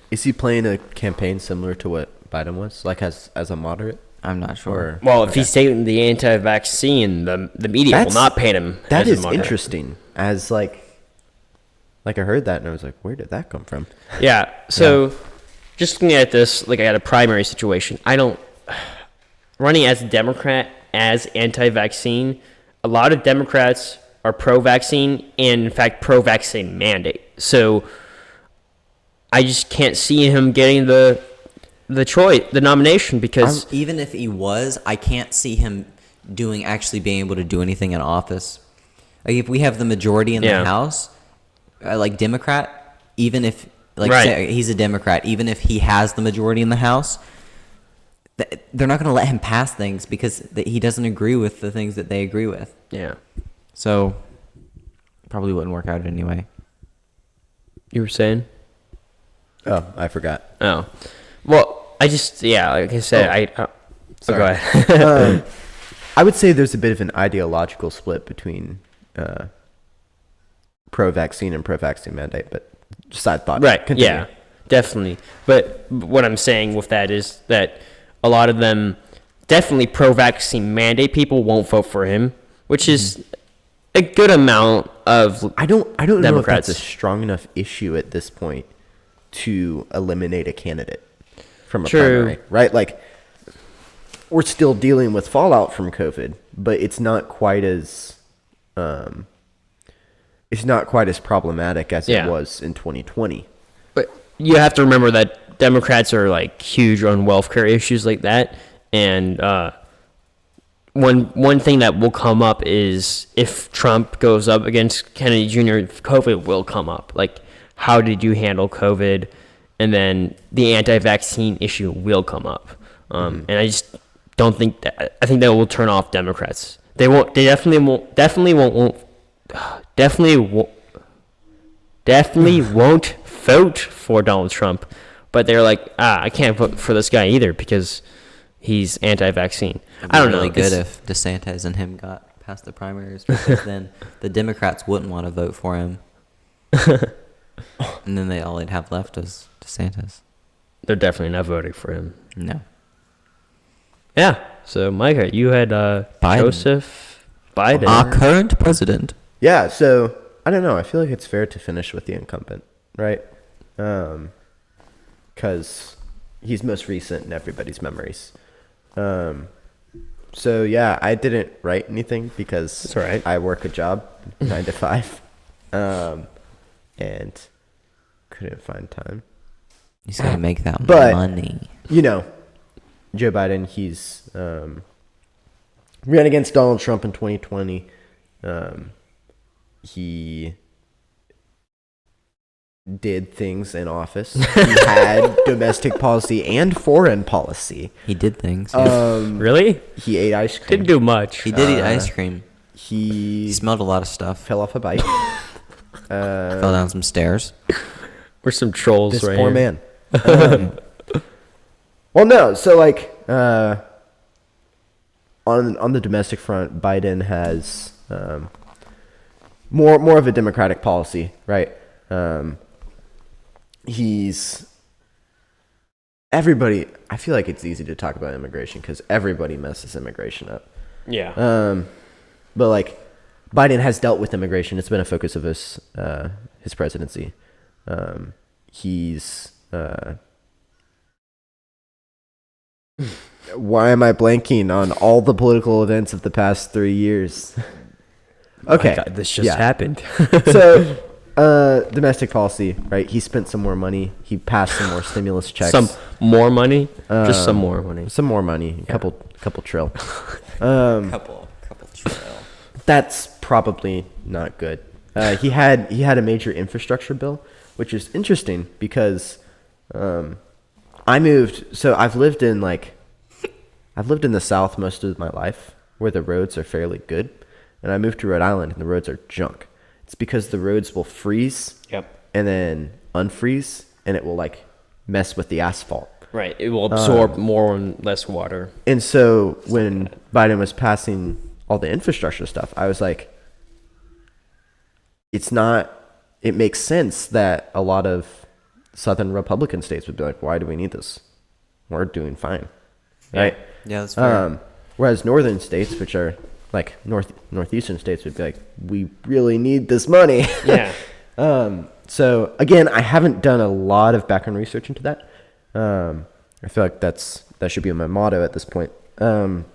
Speaker 1: is he playing a campaign similar to what Biden was, like as a moderate?
Speaker 3: I'm not sure.
Speaker 2: Well, if he's taking the anti-vaccine, the media will not paint him.
Speaker 1: That
Speaker 2: as
Speaker 1: is
Speaker 2: a moderate.
Speaker 1: interesting. As like I heard that and I was like, where did that come from?
Speaker 2: Yeah. So, just looking at this, like I had a primary situation. Running as a Democrat as anti-vaccine, a lot of Democrats are pro-vaccine and in fact pro-vaccine mandate. So I just can't see him getting the nomination because
Speaker 3: even if he was, I can't see him actually being able to do anything in office. Like if we have the majority in the House, like Democrat, even if say he's a Democrat, even if he has the majority in the House, they're not going to let him pass things because he doesn't agree with the things that they agree with.
Speaker 2: Yeah.
Speaker 3: So probably wouldn't work out anyway.
Speaker 2: You were saying?
Speaker 1: Oh, I forgot.
Speaker 2: Oh. Well, like I said,
Speaker 1: sorry.
Speaker 2: Go ahead.
Speaker 1: I would say there's a bit of an ideological split between pro-vaccine and pro-vaccine mandate, but side thought.
Speaker 2: Right.
Speaker 1: Continue.
Speaker 2: Yeah, definitely. But what I'm saying with that is that a lot of them, definitely pro-vaccine mandate people, won't vote for him, which is a good amount of
Speaker 1: I don't know if
Speaker 2: Democrats.
Speaker 1: that's a strong enough issue at this point to eliminate a candidate from a primary, right? Like, we're still dealing with fallout from COVID, but it's not quite as problematic as it was in 2020.
Speaker 2: But you have to remember that Democrats are like huge on welfare issues like that, and one thing that will come up is if Trump goes up against Kennedy Jr., COVID will come up. Like, how did you handle COVID? And then the anti-vaccine issue will come up. And I just don't think that. I think that will turn off Democrats. They won't. They definitely won't vote for Donald Trump. But they're like, I can't vote for this guy either because he's anti-vaccine. I don't know.
Speaker 3: It'd be really good if DeSantis and him got past the primaries, because then the Democrats wouldn't want to vote for him. And then all they'd have left is DeSantis.
Speaker 2: They're definitely not voting for him.
Speaker 3: No.
Speaker 2: Yeah. So, Micah, you had Joseph Biden.
Speaker 3: Our current president.
Speaker 1: Yeah, so, I don't know. I feel like it's fair to finish with the incumbent, right? Because he's most recent in everybody's memories. So, yeah, I didn't write anything because
Speaker 2: that's all right.
Speaker 1: I work a job 9 to 5 and couldn't find time.
Speaker 3: He's got to make that money.
Speaker 1: You know, Joe Biden, he's ran against Donald Trump in 2020. He did things in office. He had domestic policy and foreign policy.
Speaker 3: He did things.
Speaker 2: Really?
Speaker 1: He ate ice cream.
Speaker 2: Didn't do much.
Speaker 3: He did eat ice cream.
Speaker 1: He
Speaker 3: smelled a lot of stuff.
Speaker 1: Fell off a bike.
Speaker 3: Fell down some stairs.
Speaker 2: We're some trolls,
Speaker 1: this
Speaker 2: right?
Speaker 1: Poor
Speaker 2: here.
Speaker 1: man. Well, no. So, like, on the domestic front, Biden has more of a democratic policy, right? Everybody. I feel like it's easy to talk about immigration because everybody messes immigration up.
Speaker 2: Yeah.
Speaker 1: But like, Biden has dealt with immigration. It's been a focus of his presidency. He's why am I blanking on all the political events of the past 3 years? Okay.
Speaker 2: Oh my God, this just happened.
Speaker 1: So, domestic policy, right? He spent some more money. He passed some more stimulus checks.
Speaker 2: Some more money? Just some more money.
Speaker 1: Some more money.
Speaker 2: Yeah.
Speaker 1: Couple trill.
Speaker 3: Couple trill.
Speaker 1: That's probably not good. He had a major infrastructure bill, which is interesting because I moved. So I've lived in the South most of my life, where the roads are fairly good, and I moved to Rhode Island, and the roads are junk. It's because the roads will freeze, and then unfreeze, and it will like mess with the asphalt.
Speaker 2: Right, it will absorb more and less water.
Speaker 1: And so when Biden was passing all the infrastructure stuff, I was like, it makes sense that a lot of Southern Republican states would be like, why do we need this? We're doing fine. Right?
Speaker 3: Yeah, that's fair.
Speaker 1: Whereas northern states, which are like northeastern states, would be like, we really need this money.
Speaker 2: Yeah.
Speaker 1: So again, I haven't done a lot of background research into that. I feel like that should be my motto at this point. But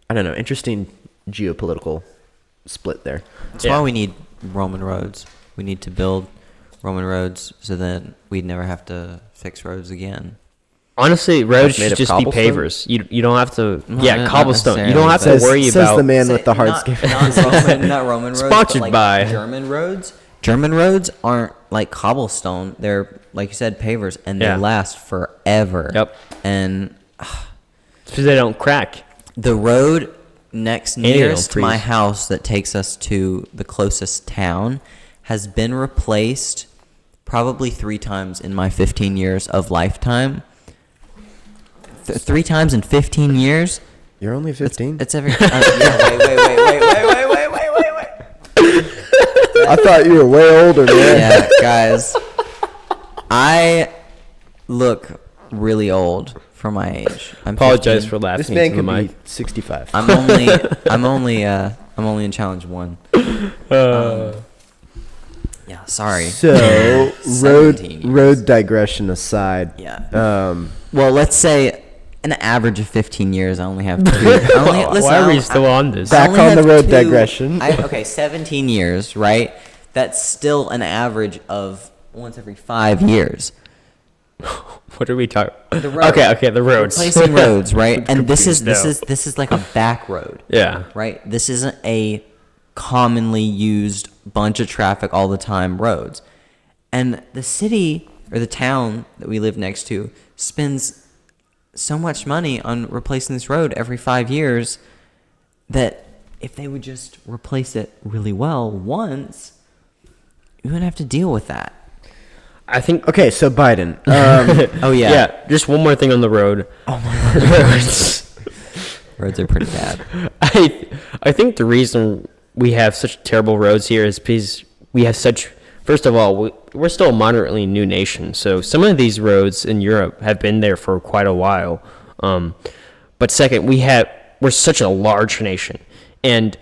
Speaker 1: I don't know, interesting geopolitical split there.
Speaker 3: That's why we need Roman roads. We need to build Roman roads so that we'd never have to fix roads again.
Speaker 2: Honestly, roads should just be pavers. You don't have to. Cobblestone. You don't have to worry about.
Speaker 1: Says the man with the hardscape.
Speaker 3: Not Roman roads.
Speaker 2: Sponsored
Speaker 3: but like
Speaker 2: by
Speaker 3: German roads. German roads aren't like cobblestone. They're, like you said, pavers, and they last forever.
Speaker 2: Yep.
Speaker 3: And
Speaker 2: because they don't crack.
Speaker 3: The road nearest to my house that takes us to the closest town has been replaced probably 3 times in my 15 years of lifetime. 3 times in 15 years?
Speaker 1: You're only 15?
Speaker 3: It's every... wait.
Speaker 1: I thought you were way older, man.
Speaker 3: Yeah, guys. I look really old for my age. I
Speaker 2: apologize for laughing.
Speaker 1: This man could be 65.
Speaker 3: I'm only in challenge 1. Yeah, sorry.
Speaker 1: So road digression aside.
Speaker 3: Yeah. Well, let's say an average of 15 years. I only have 2.
Speaker 2: Why are we still on this?
Speaker 1: Back on the road digression.
Speaker 3: 17 years, right? That's still an average of once every 5 years.
Speaker 2: What are we talking?
Speaker 3: The road.
Speaker 2: Okay, the roads.
Speaker 3: Replacing roads, right? And this is like a back road.
Speaker 2: Yeah.
Speaker 3: Right? This isn't a commonly used bunch of traffic all the time roads. And the city or the town that we live next to spends so much money on replacing this road every 5 years that if they would just replace it really well once, you wouldn't have to deal with that.
Speaker 2: I think.
Speaker 1: Okay, so Biden.
Speaker 3: Oh yeah.
Speaker 2: Yeah. Just one more thing on the road.
Speaker 3: Oh my God. Roads are pretty bad.
Speaker 2: I think the reason we have such terrible roads here is because we have such. First of all, we're still a moderately new nation, so some of these roads in Europe have been there for quite a while. But second, we're such a large nation, and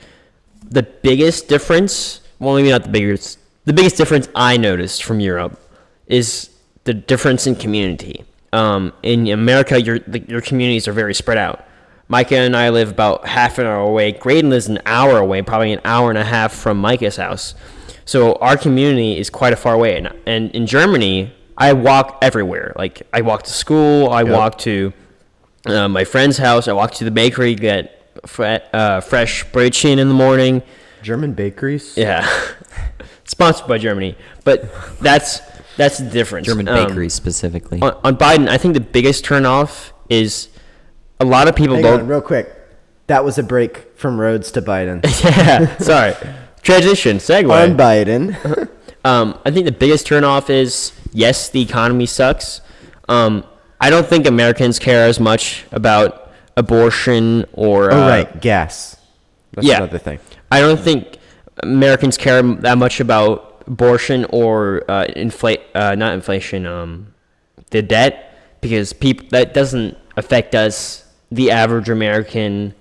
Speaker 2: the biggest difference. Well, maybe not the biggest. The biggest difference I noticed from Europe is the difference in community. In America, your communities are very spread out. Micah and I live about half an hour away. Graydon lives an hour away, probably an hour and a half from Micah's house. So our community is quite a far away. And in Germany, I walk everywhere. Like, I walk to school, I walk to my friend's house, I walk to the bakery, get fresh brötchen in the morning.
Speaker 1: German bakeries?
Speaker 2: Yeah. Sponsored by Germany. But that's the difference.
Speaker 3: German bakeries specifically.
Speaker 2: On Biden, I think the biggest turnoff is a lot of people
Speaker 1: Hang on, real quick. That was a break from roads to Biden.
Speaker 2: Yeah, sorry. Transition, segue.
Speaker 1: On Biden.
Speaker 2: I think the biggest turnoff is, yes, the economy sucks. I don't think Americans care as much about abortion or...
Speaker 1: right, gas. That's another thing.
Speaker 2: I don't think Americans care that much about abortion or not inflation, the debt, because that doesn't affect us, the average American,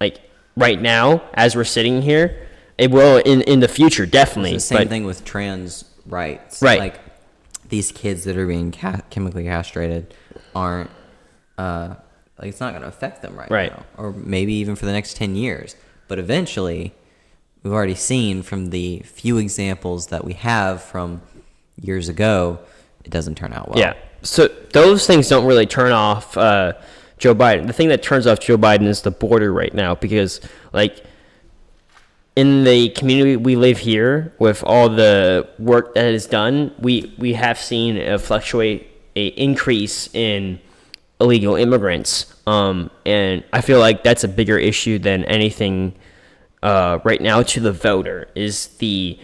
Speaker 2: like right now as we're sitting here. It will in the future, definitely.
Speaker 3: It's the same thing with trans rights.
Speaker 2: Right.
Speaker 3: Like these kids that are being chemically castrated aren't like it's not going to affect them right now, or maybe even for the next 10 years. But eventually, we've already seen from the few examples that we have from years ago, it doesn't turn out well.
Speaker 2: Yeah. So those things don't really turn off Joe Biden. The thing that turns off Joe Biden is the border right now, because like in the community we live here, with all the work that is done, we have seen a increase in illegal immigrants. And I feel like that's a bigger issue than anything right now to the voter, is the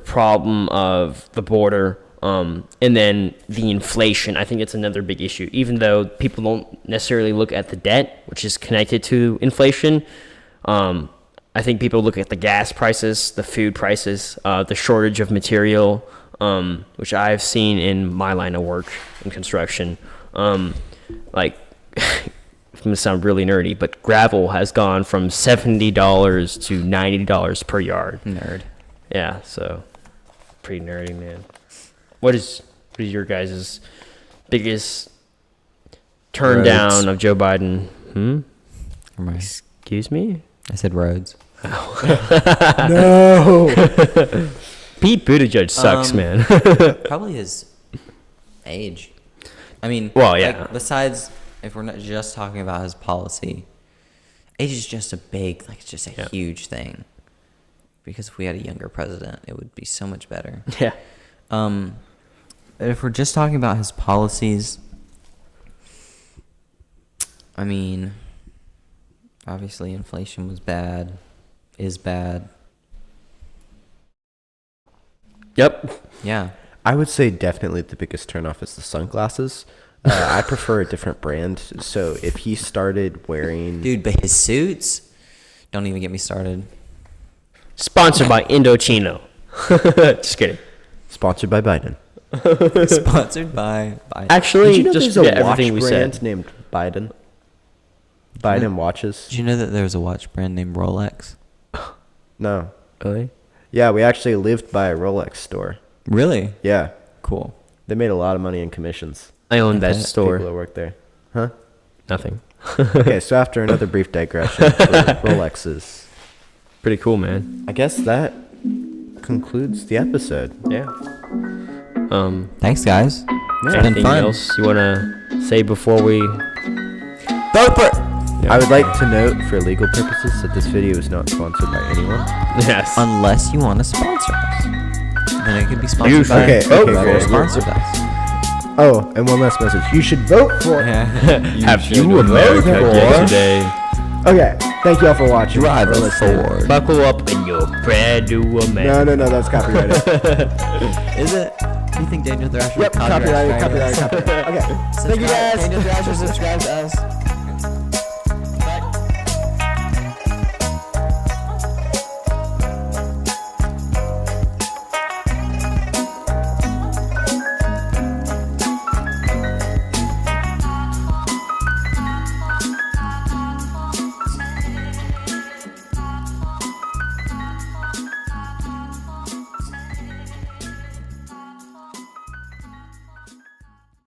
Speaker 2: problem of the border, and then the inflation. I think it's another big issue, even though people don't necessarily look at the debt, which is connected to inflation. I think people look at the gas prices, the food prices, the shortage of material, which I've seen in my line of work in construction. Like, it's going to sound really nerdy, but gravel has gone from $70 to $90 per yard.
Speaker 3: Nerd.
Speaker 2: Yeah, so pretty nerdy, man. What is your guys' biggest turn down of Joe Biden?
Speaker 3: Right.
Speaker 2: Excuse me?
Speaker 3: I said roads.
Speaker 1: No.
Speaker 2: Pete Buttigieg sucks, man.
Speaker 3: Probably his age. I mean,
Speaker 2: well, yeah.
Speaker 3: Like, besides, if we're not just talking about his policy, age is just it's just a huge thing. Because if we had a younger president, it would be so much better.
Speaker 2: Yeah.
Speaker 3: If we're just talking about his policies, I mean, obviously inflation is bad.
Speaker 2: Yep.
Speaker 3: Yeah.
Speaker 1: I would say definitely the biggest turnoff is the sunglasses. I prefer a different brand. So if he started wearing...
Speaker 3: Dude, but his suits, don't even get me started.
Speaker 2: Sponsored by Indochino. Just kidding.
Speaker 1: Sponsored by Biden.
Speaker 3: Sponsored by Biden.
Speaker 1: did
Speaker 2: Actually,
Speaker 1: you know
Speaker 2: just
Speaker 1: there's
Speaker 2: forget
Speaker 1: a watch
Speaker 2: everything we
Speaker 1: brand
Speaker 2: said.
Speaker 1: named Biden? Biden watches?
Speaker 3: Did you know that there's a watch brand named Rolex?
Speaker 1: No.
Speaker 2: Really?
Speaker 1: Yeah, we actually lived by a Rolex store.
Speaker 3: Really?
Speaker 1: Yeah.
Speaker 3: Cool.
Speaker 1: They made a lot of money in commissions.
Speaker 2: I own that
Speaker 3: Okay.
Speaker 2: store.
Speaker 1: People that work there. Huh?
Speaker 2: Nothing.
Speaker 1: Okay, so after another brief digression for Rolexes,
Speaker 2: Pretty cool, man.
Speaker 1: I guess that concludes the episode.
Speaker 2: Yeah.
Speaker 3: Thanks, guys.
Speaker 1: Yeah.
Speaker 3: It's been
Speaker 2: Anything
Speaker 3: fun.
Speaker 2: else you want to say before we...
Speaker 3: Vote for...
Speaker 1: I would like to note for legal purposes that this video is not sponsored by anyone.
Speaker 2: Yes.
Speaker 3: Unless you want to sponsor us. Then it could be sponsored
Speaker 2: Usually.
Speaker 3: by
Speaker 1: Okay,
Speaker 3: whoever
Speaker 1: okay.
Speaker 3: sponsored us.
Speaker 1: Oh, and one last message. You should vote for...
Speaker 2: Have you America today?
Speaker 1: Okay, thank you all for watching.
Speaker 3: Drive
Speaker 1: or
Speaker 3: us
Speaker 1: listening.
Speaker 3: forward.
Speaker 2: Buckle up in your brand new America.
Speaker 1: No, that's copyrighted.
Speaker 3: Is it? Do you think Daniel Thrasher
Speaker 1: Yep,
Speaker 3: would
Speaker 1: copyrighted.
Speaker 3: copyright?
Speaker 1: Okay, thank you guys.
Speaker 3: Daniel Thrasher subscribe to us.